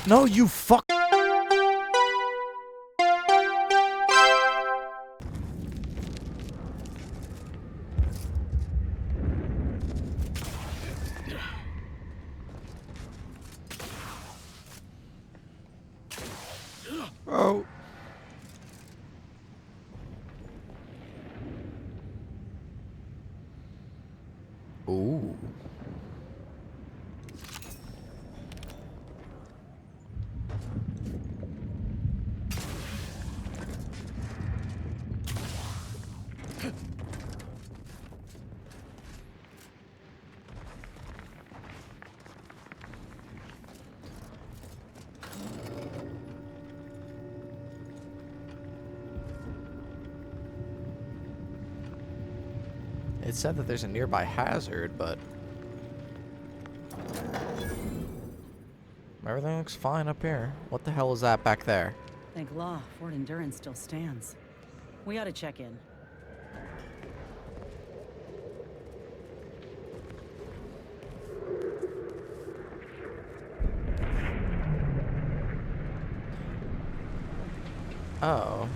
No, you fuck. Oh. Ooh. It said that there's a nearby hazard, but everything looks fine up here. What the hell is that back there? Thank law, Fort Endurance still stands. We ought to check in. Oh,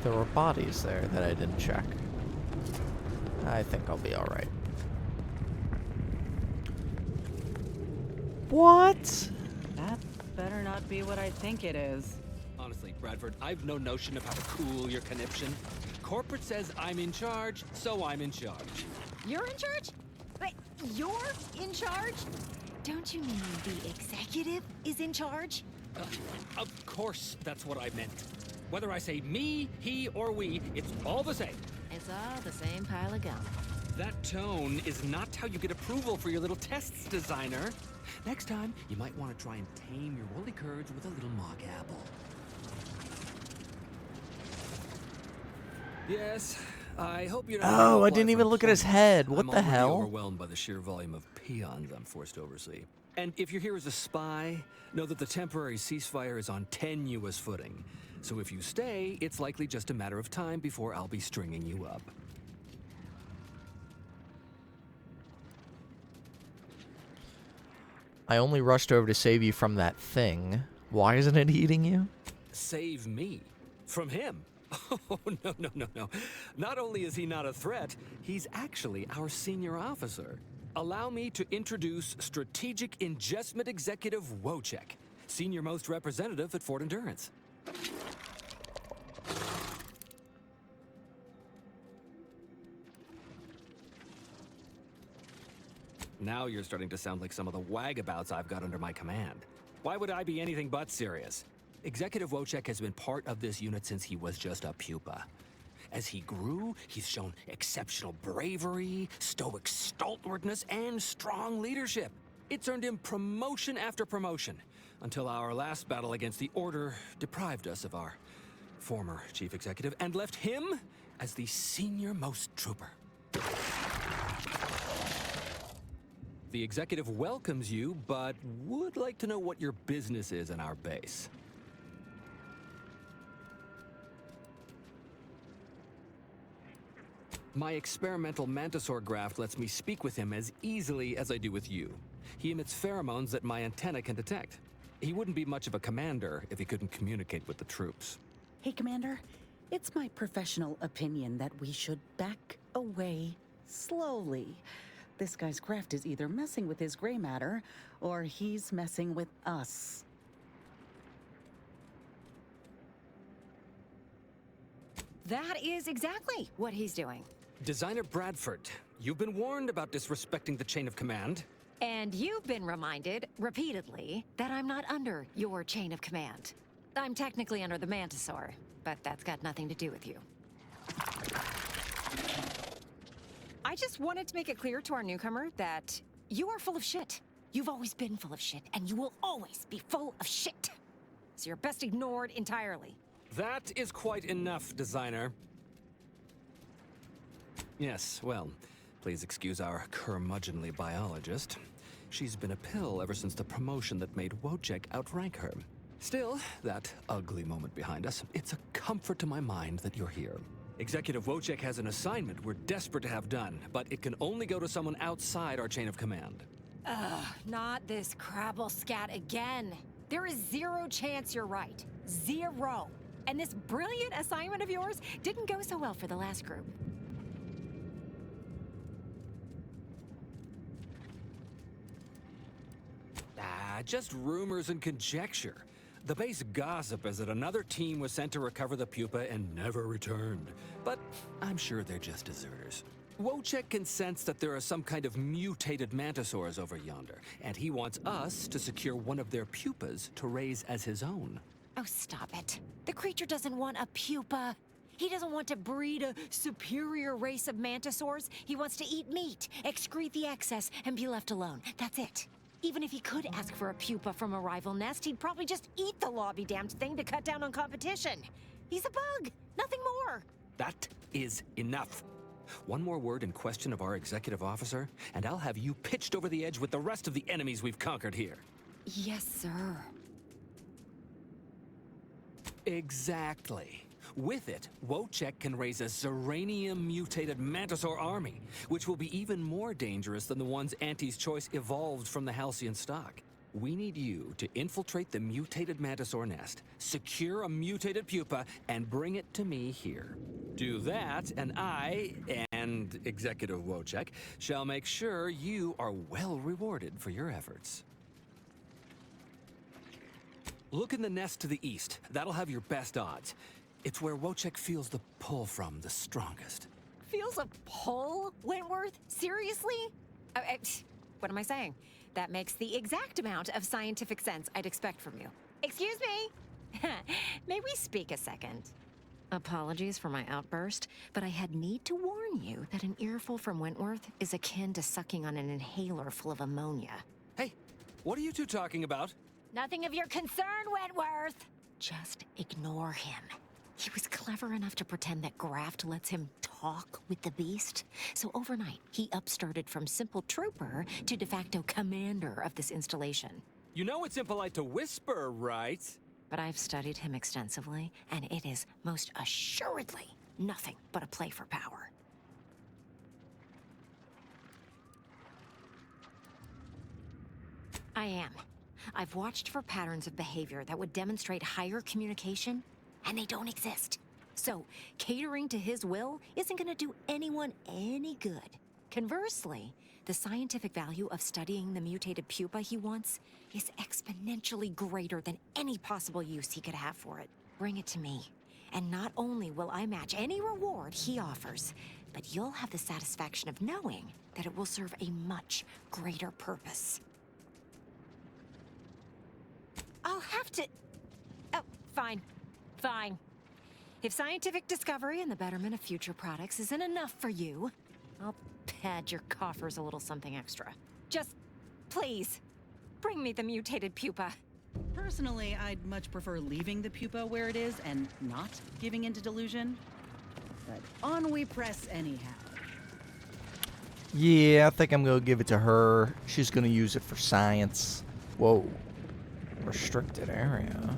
there were bodies there that I didn't check. I think I'll be alright. What? That better not be what I think it is. Honestly, Bradford, I've no notion of how to cool your conniption. Corporate says I'm in charge, so I'm in charge. You're in charge? Wait, you're in charge? Don't you mean the executive is in charge? Of course, that's what I meant. Whether I say me, he, or we, it's all the same. It's all the same pile of gum. That tone is not how you get approval for your little tests, designer. Next time, you might want to try and tame your woolly courage with a little mock apple. Yes, I hope you don't. Oh, I didn't even look at his head. What the hell? I'm overwhelmed by the sheer volume of peons I'm forced to oversee. And if you're here as a spy, know that the temporary ceasefire is on tenuous footing. So if you stay, it's likely just a matter of time before I'll be stringing you up. I only rushed over to save you from that thing. Why isn't it eating you? Save me? From him? Oh, no, no, no, no. Not only is he not a threat, he's actually our senior officer. Allow me to introduce Strategic Ingestment Executive Wojciech, senior most representative at Fort Endurance. Now you're starting to sound like some of the wagabouts I've got under my command. Why would I be anything but serious? Executive Wojciech has been part of this unit since he was just a pupa. As he grew, he's shown exceptional bravery, stoic stalwartness, and strong leadership. It's earned him promotion after promotion, until our last battle against the Order deprived us of our former chief executive and left him as the senior-most trooper. The executive welcomes you, but would like to know what your business is in our base. My experimental Mantisaur graft lets me speak with him as easily as I do with you. He emits pheromones that my antenna can detect. He wouldn't be much of a commander if he couldn't communicate with the troops. Hey, Commander, it's my professional opinion that we should back away slowly. This guy's craft is either messing with his gray matter, or he's messing with us. That is exactly what he's doing. Designer Bradford, you've been warned about disrespecting the chain of command. And you've been reminded, repeatedly, that I'm not under your chain of command. I'm technically under the Mantisaur, but that's got nothing to do with you. I just wanted to make it clear to our newcomer that you are full of shit. You've always been full of shit, and you will always be full of shit. So you're best ignored entirely. That is quite enough, designer. Yes, well, please excuse our curmudgeonly biologist. She's been a pill ever since the promotion that made Wojciech outrank her. Still, that ugly moment behind us, it's a comfort to my mind that you're here. Executive Wojciech has an assignment we're desperate to have done, but it can only go to someone outside our chain of command. Ugh, not this crabble scat again. There is zero chance you're right. Zero. And this brilliant assignment of yours didn't go so well for the last group. Just rumors and conjecture. The base gossip is that another team was sent to recover the pupa and never returned. But I'm sure they're just deserters. Wojciech can sense that there are some kind of mutated mantisaurs over yonder, and he wants us to secure one of their pupas to raise as his own. Oh, stop it. The creature doesn't want a pupa. He doesn't want to breed a superior race of mantisaurs. He wants to eat meat, excrete the excess, and be left alone. That's it. Even if he could ask for a pupa from a rival nest, he'd probably just eat the law-be-damned thing to cut down on competition. He's a bug, nothing more. That is enough. One more word in question of our executive officer, and I'll have you pitched over the edge with the rest of the enemies we've conquered here. Yes, sir. Exactly. With it, Wojciech can raise a Zeranium-mutated Mantisaur army, which will be even more dangerous than the ones Auntie's Choice evolved from the Halcyon stock. We need you to infiltrate the mutated Mantisaur nest, secure a mutated pupa, and bring it to me here. Do that, and I, and Executive Wojciech, shall make sure you are well rewarded for your efforts. Look in the nest to the east. That'll have your best odds. It's where Wojciech feels the pull from the strongest. Feels a pull, Wentworth? Seriously? What am I saying? That makes the exact amount of scientific sense I'd expect from you. Excuse me? May we speak a second? Apologies for my outburst, but I had need to warn you that an earful from Wentworth is akin to sucking on an inhaler full of ammonia. Hey, what are you two talking about? Nothing of your concern, Wentworth! Just ignore him. He was clever enough to pretend that Graft lets him talk with the beast. So overnight, he upstarted from simple trooper to de facto commander of this installation. You know it's impolite to whisper, right? But I've studied him extensively, and it is most assuredly nothing but a play for power. I am. I've watched for patterns of behavior that would demonstrate higher communication, and they don't exist. So, catering to his will isn't gonna do anyone any good. Conversely, the scientific value of studying the mutated pupa he wants is exponentially greater than any possible use he could have for it. Bring it to me, and not only will I match any reward he offers, but you'll have the satisfaction of knowing that it will serve a much greater purpose. I'll have to... Oh, fine. Fine. If scientific discovery and the betterment of future products isn't enough for you, I'll pad your coffers a little something extra. Just, please, bring me the mutated pupa. Personally, I'd much prefer leaving the pupa where it is and not giving into delusion. But on we press anyhow. Yeah, I think I'm gonna give it to her. She's gonna use it for science. Whoa. Restricted area.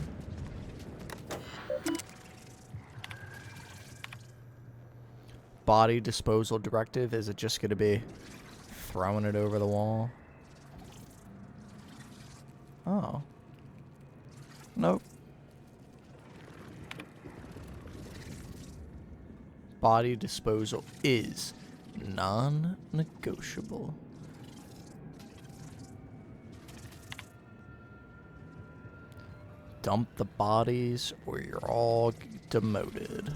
Body disposal directive. Is it just gonna be throwing it over the wall? Oh. Nope. Body disposal is non-negotiable. Dump the bodies or you're all demoted.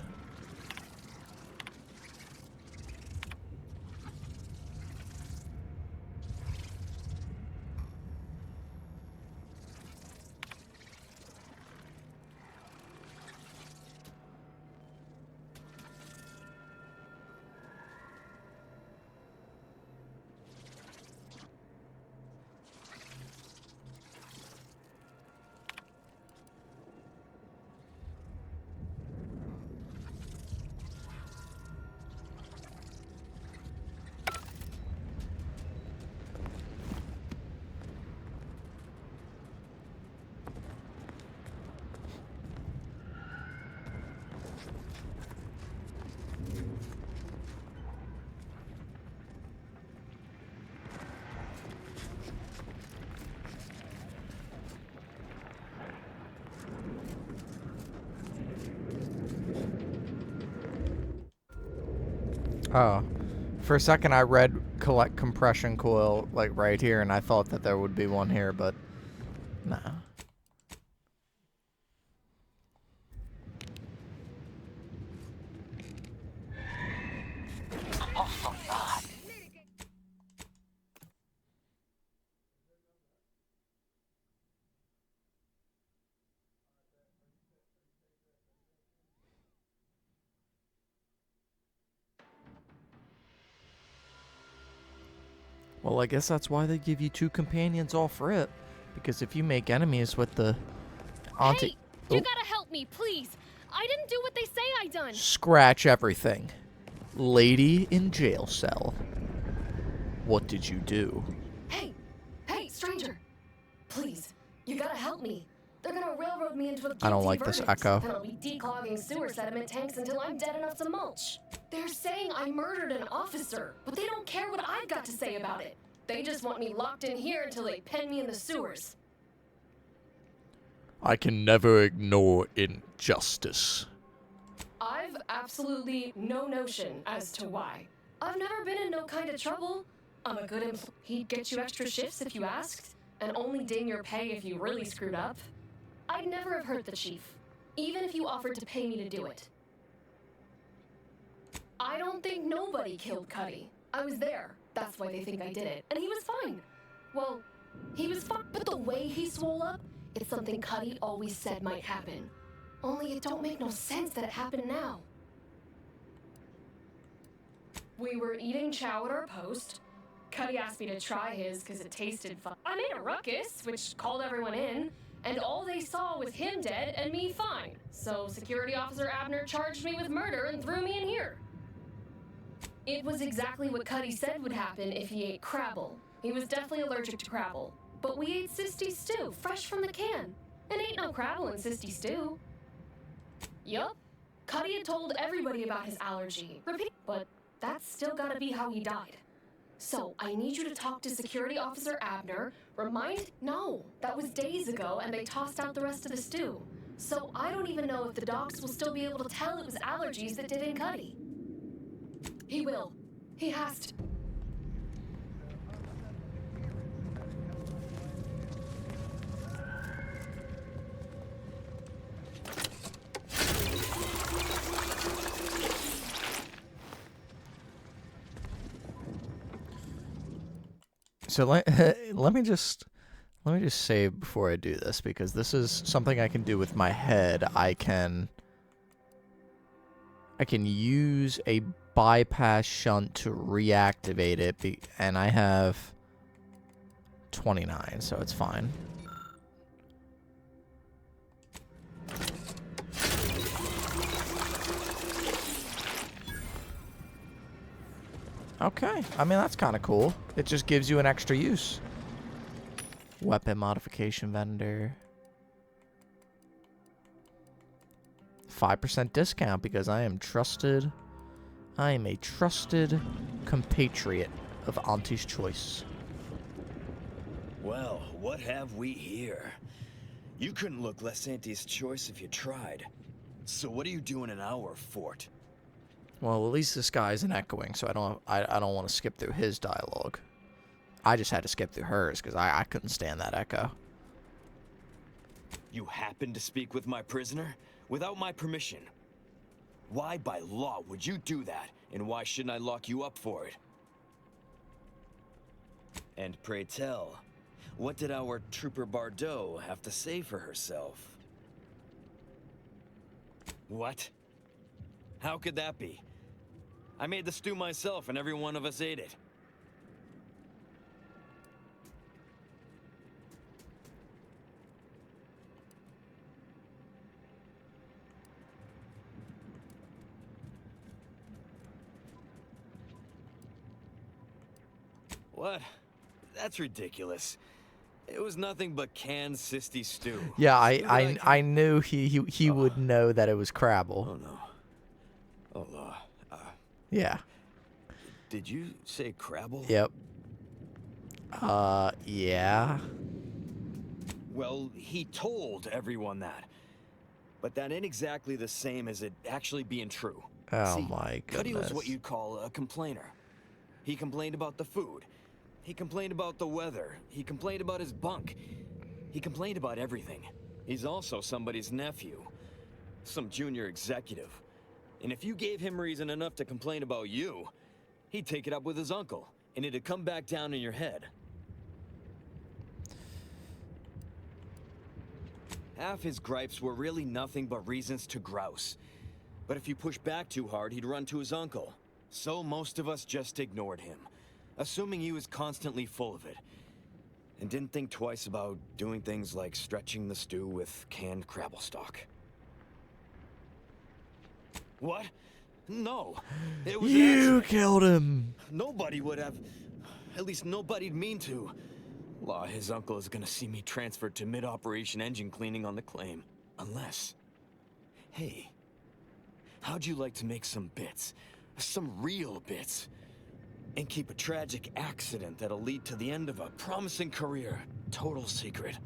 Oh. For a second, I read collect compression coil, like, right here, and I thought that there would be one here, but... Nah. Well, I guess that's why they give you 2 companions all for it. Because if you make enemies with the auntie... Hey! You gotta help me, please! I didn't do what they say I done! Scratch everything. Lady in jail cell. What did you do? Hey! Hey, stranger! Please, you gotta help me. They're gonna railroad me into a guilty I don't like this echo. And I'll be declogging sewer sediment tanks until I'm dead enough to mulch. They're saying I murdered an officer, but they don't care what I've got to say about it. They just want me locked in here until they pen me in the sewers. I can never ignore injustice. I've absolutely no notion as to why. I've never been in no kind of trouble. I'm a good employee. He'd get you extra shifts if you asked, and only ding your pay if you really screwed up. I'd never have hurt the chief, even if you offered to pay me to do it. I don't think nobody killed Cuddy. I was there. That's why they think I did it. And he was fine. Well, he was fine. But the way he swole up, it's something Cuddy always said might happen. Only it don't make no sense that it happened now. We were eating chow at our post. Cuddy asked me to try his because it tasted fun. I made a ruckus, which called everyone in, and all they saw was him dead and me fine. So Security Officer Abner charged me with murder and threw me in here. It was exactly what Cuddy said would happen if he ate Crabble. He was definitely allergic to Crabble. But we ate Sisty stew, fresh from the can. And ain't no Crabble in Sisty stew. Yup. Cuddy had told everybody about his allergy. Repeat. But that's still gotta be how he died. So, I need you to talk to Security Officer Abner. No, that was days ago, and they tossed out the rest of the stew. So, I don't even know if the docs will still be able to tell it was allergies that did in Cuddy. He will. He has to. So let me just say before I do this, because this is something I can do with my head. I can use a bypass shunt to reactivate it, and I have 29, so it's fine. Okay, I mean, that's kind of cool. It just gives you an extra use. Weapon modification vendor. 5% discount because I am trusted. I am a trusted compatriot of Auntie's Choice. Well, what have we here? You couldn't look less Auntie's Choice if you tried. So what are you doing in our fort? Well, at least this guy isn't echoing, so I don't want to skip through his dialogue. I just had to skip through hers because I couldn't stand that echo. You happened to speak with my prisoner without my permission. Why by law would you do that, and why shouldn't I lock you up for it? And pray tell, what did our Trooper Bardot have to say for herself? What? How could that be? I made the stew myself and every one of us ate it. What? That's ridiculous. It was nothing but canned Sisty stew. Yeah, I knew he would know that it was Crabble. Oh no. Oh, Yeah. did you say Crabble? Yep. Yeah. Well, he told everyone that. But that ain't exactly the same as it actually being true. Oh See, my Cuddy was what goodness. you'd call a complainer. He complained about the food. He complained about the weather. He complained about his bunk. He complained about everything. He's also somebody's nephew. Some junior executive. And if you gave him reason enough to complain about you, he'd take it up with his uncle, and it'd come back down in your head. Half his gripes were really nothing but reasons to grouse. But if you push back too hard, he'd run to his uncle. So most of us just ignored him, assuming he was constantly full of it. And didn't think twice about doing things like stretching the stew with canned crabble stock. What? No. It was an You accident. killed him. Nobody would have. At least nobody'd mean to. Law, his uncle is gonna see me transferred to mid-operation engine cleaning on the claim. Unless... Hey, how'd you like to make some bits? Some real bits? And keep a tragic accident that'll lead to the end of a promising career. Total secret.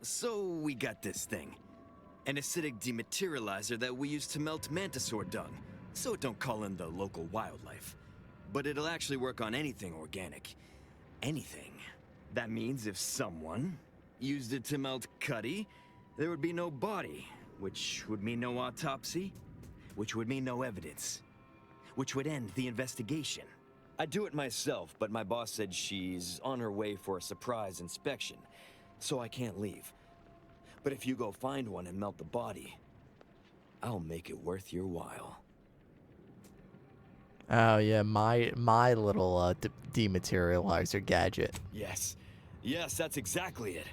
So we got this thing. An acidic dematerializer that we use to melt mantisaur dung, so it don't call in the local wildlife. But it'll actually work on anything organic. Anything. That means if someone used it to melt Cuddy, there would be no body, which would mean no autopsy, which would mean no evidence, which would end the investigation. I'd do it myself, but my boss said she's on her way for a surprise inspection, so I can't leave. But if you go find one and melt the body, I'll make it worth your while. Oh yeah, my little dematerializer gadget. Yes. Yes, that's exactly it.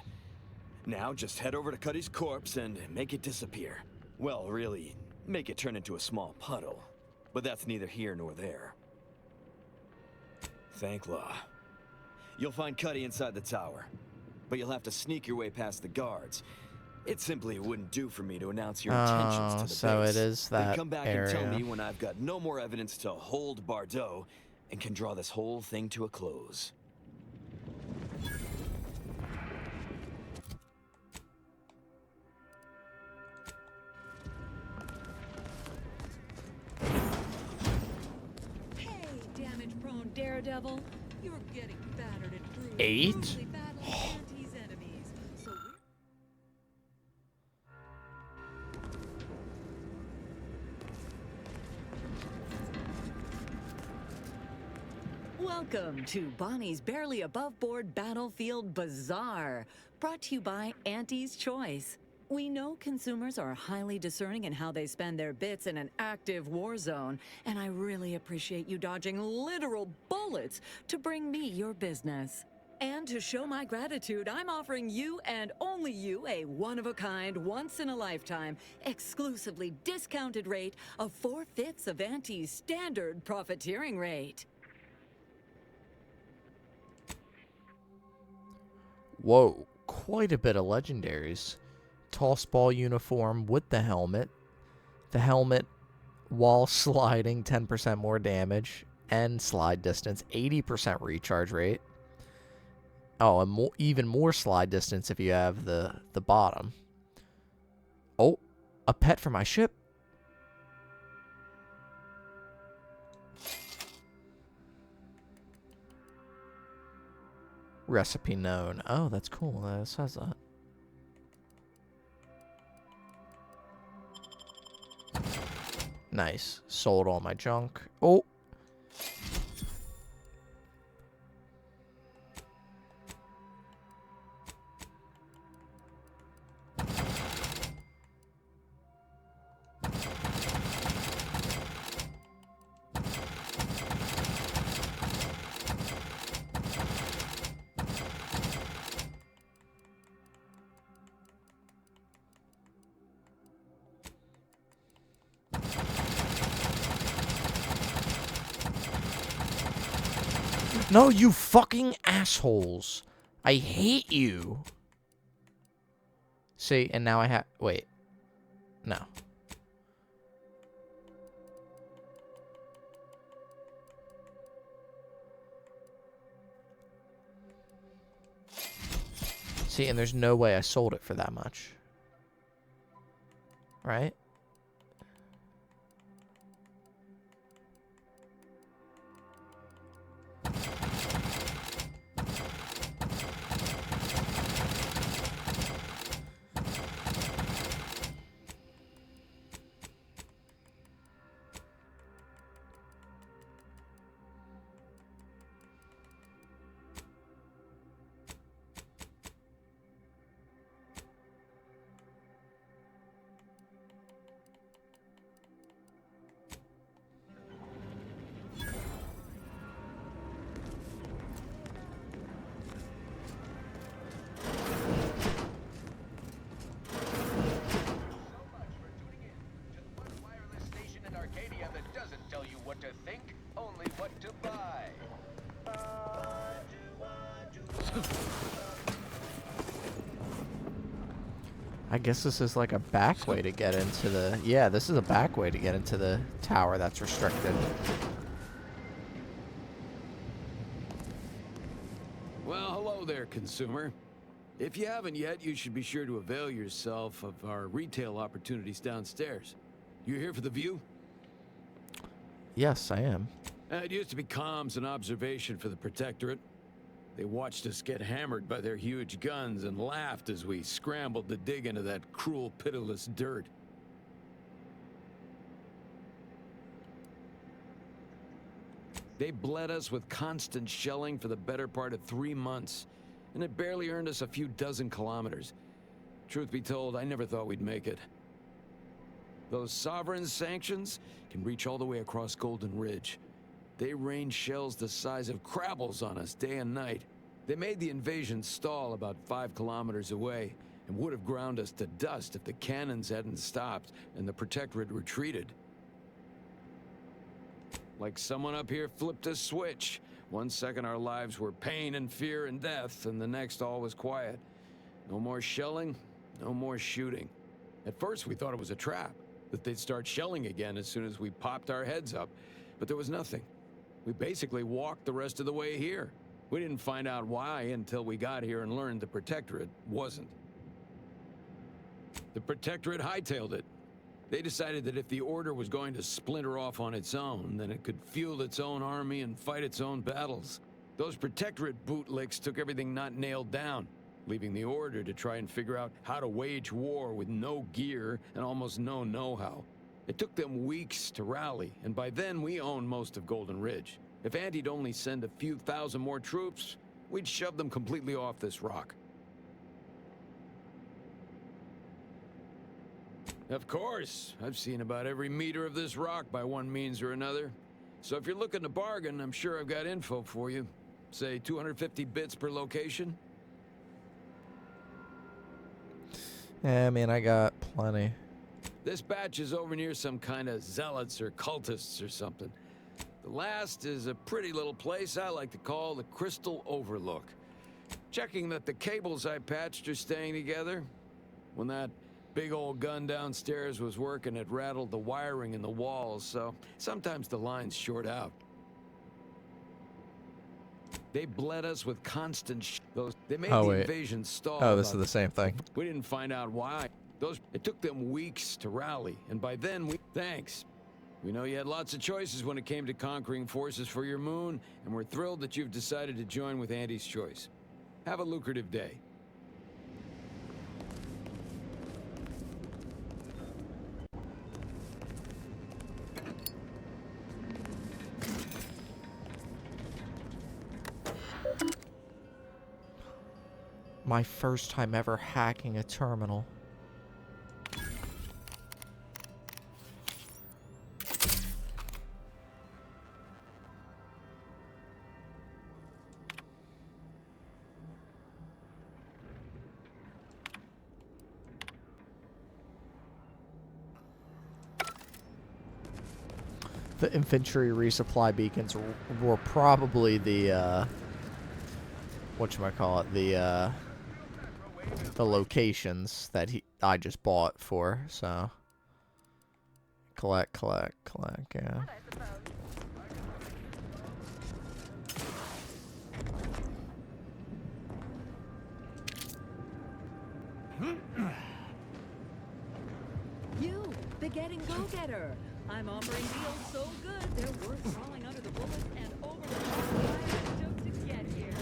Now just head over to Cuddy's corpse and make it disappear. Well, really, make it turn into a small puddle. But that's neither here nor there. Thank Law. You'll find Cuddy inside the tower. But you'll have to sneak your way past the guards. It simply wouldn't do for me to announce your intentions to the so base. it is Then that come back area. and tell me when I've got no more evidence to hold Bardot and can draw this whole thing to a close. Hey, damage-prone daredevil. You're getting battered and bruised. 8? Brutally battling Auntie's enemies. So welcome to Bonnie's Barely Above Board Battlefield Bazaar, brought to you by Auntie's Choice. We know consumers are highly discerning in how they spend their bits in an active war zone, and I really appreciate you dodging literal bullets to bring me your business. And to show my gratitude, I'm offering you and only you a one-of-a-kind, once-in-a-lifetime, exclusively discounted rate of 4/5 of Auntie's standard profiteering rate. Whoa, quite a bit of legendaries. Toss ball uniform with the helmet. The helmet, while sliding, 10% more damage. And slide distance, 80% recharge rate. Oh, and even more slide distance if you have the bottom. Oh, a pet for my ship. Recipe known. Oh, that's cool. It says that. Nice. Sold all my junk. Oh. No, you fucking assholes. I hate you. See, and now I have... Wait. No. See, and there's no way I sold it for that much. right? I guess this is like a back way to get into the... Yeah, this is a back way to get into the tower that's restricted. Well, hello there, consumer. If you haven't yet, you should be sure to avail yourself of our retail opportunities downstairs. You here for the view? Yes, I am. It used to be comms and observation for the Protectorate. They watched us get hammered by their huge guns and laughed as we scrambled to dig into that cruel, pitiless dirt. They bled us with constant shelling for the better part of 3 months, and it barely earned us a few dozen kilometers. Truth be told, I never thought we'd make it. Those sovereign sanctions can reach all the way across Golden Ridge. They rain shells the size of crabbles on us day and night. They made the invasion stall about 5 kilometers away and would have ground us to dust if the cannons hadn't stopped and the Protectorate retreated. Like someone up here flipped a switch. 1 second our lives were pain and fear and death, and the next all was quiet. No more shelling, no more shooting. At first we thought it was a trap, that they'd start shelling again as soon as we popped our heads up, but there was nothing. We basically walked the rest of the way here. We didn't find out why until we got here and learned the Protectorate wasn't. The Protectorate hightailed it. They decided that if the Order was going to splinter off on its own, then it could field its own army and fight its own battles. Those Protectorate bootlicks took everything not nailed down, leaving the Order to try and figure out how to wage war with no gear and almost no know-how. It took them weeks to rally, and by then we owned most of Golden Ridge. If Andy'd only send a few thousand more troops, we'd shove them completely off this rock. Of course, I've seen about every meter of this rock by one means or another. So if you're looking to bargain, I'm sure I've got info for you. Say 250 bits per location? Yeah, I mean, I got plenty. This batch is over near some kind of zealots or cultists or something. The last is a pretty little place I like to call the Crystal Overlook. Checking that the cables I patched are staying together. When that big old gun downstairs was working, it rattled the wiring in the walls, so sometimes the lines short out. They bled us with constant they made the invasion stall. Oh, this is the same thing. We didn't find out why. It took them weeks to rally, and by then Thanks. We know you had lots of choices when it came to conquering forces for your moon, and we're thrilled that you've decided to join with Andy's choice. Have a lucrative day. My first time ever hacking a terminal. The infantry resupply beacons were probably the, whatchamacallit, the locations that I just bought for, so. Collect, yeah. You getting go-getter. I'm offering deals so good, they're worth crawling under the bullets and over the top I took to get here.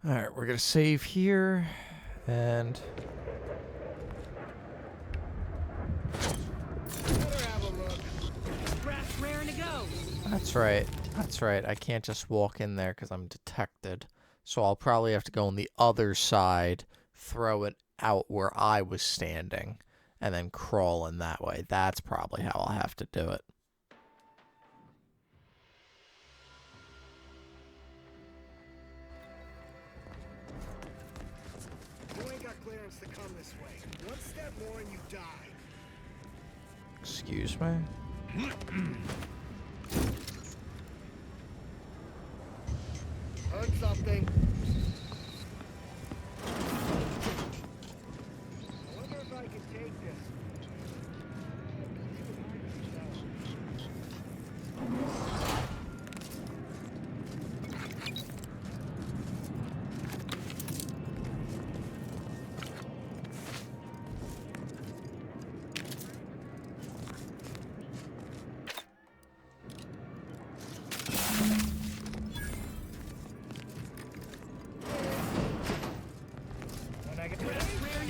Alright, we're gonna save here, and... That's right. That's right. I can't just walk in there because I'm detected. So I'll probably have to go on the other side, throw it out where I was standing, and then crawl in that way. That's probably how I'll have to do it. You ain't got clearance to come this way. One step more and you die. Excuse me? Heard something. I wonder if I can take this.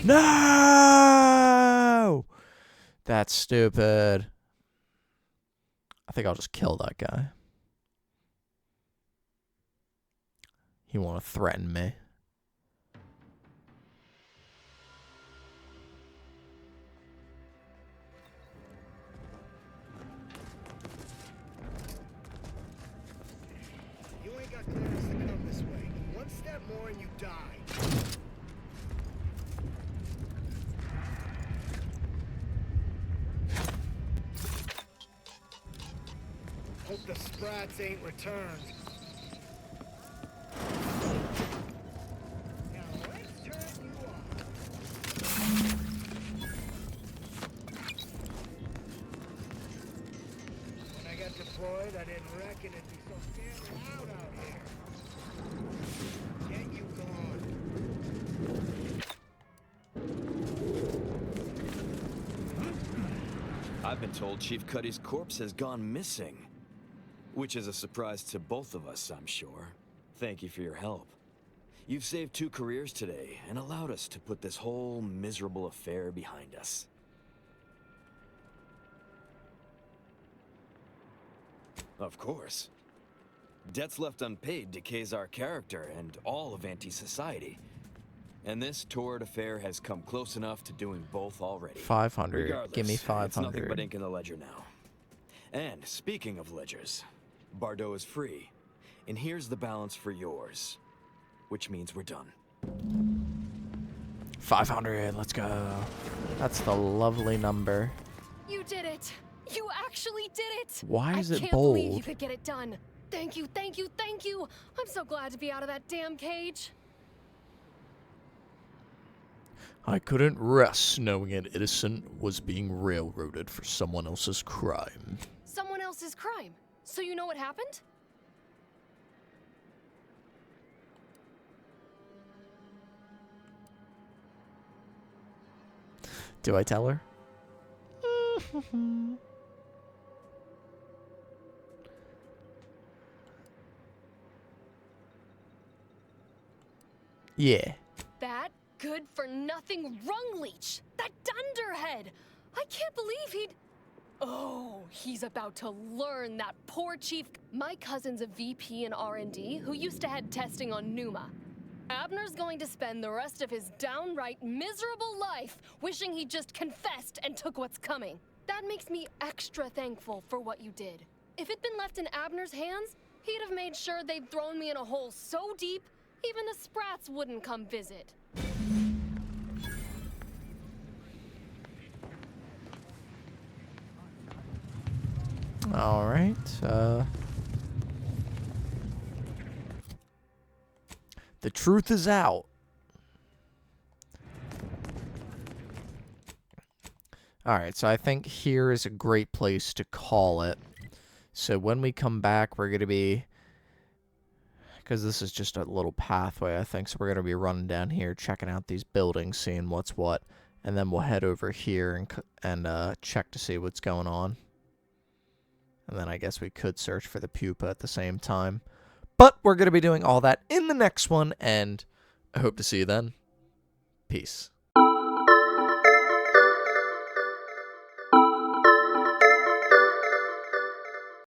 No! That's stupid. I think I'll just kill that guy. He won't threaten me. You ain't got clearance to come this way. One step more and you die. Hope the sprats ain't returned. Now let's turn you on. When I got deployed, I didn't reckon it'd be so scary out here. Get you gone. I've been told Chief Cuddy's corpse has gone missing. Which is a surprise to both of us, I'm sure. Thank you for your help. You've saved 2 careers today and allowed us to put this whole miserable affair behind us. Of course. Debts left unpaid decays our character and all of anti-society. And this torrid affair has come close enough to doing both already. 500. Regardless, Give me it's nothing 500. but ink in the ledger now. And speaking of ledgers, Bardo is free. And here's the balance for yours. Which means we're done. 500. Let's go. That's the lovely number. You did it! You actually did it! Why is I it can't bold? believe you could get it done. Thank you, thank you, thank you! I'm so glad to be out of that damn cage. I couldn't rest knowing an innocent was being railroaded for someone else's crime. Someone else's crime. So you know what happened? Do I tell her? Yeah. That good-for-nothing rung leech! That dunderhead! I can't believe he'd... Oh, he's about to learn that poor chief. My cousin's a VP in R&D who used to head testing on Numa. Abner's going to spend the rest of his downright miserable life wishing he just confessed and took what's coming. That makes me extra thankful for what you did. If it'd been left in Abner's hands, he'd have made sure they'd thrown me in a hole so deep, even the Sprats wouldn't come visit. All right. The truth is out. All right, so I think here is a great place to call it. So when we come back, we're going to be, because this is just a little pathway, I think, so we're going to be running down here, checking out these buildings, seeing what's what, and then we'll head over here and check to see what's going on. And then I guess we could search for the pupa at the same time. But we're going to be doing all that in the next one, and I hope to see you then. Peace.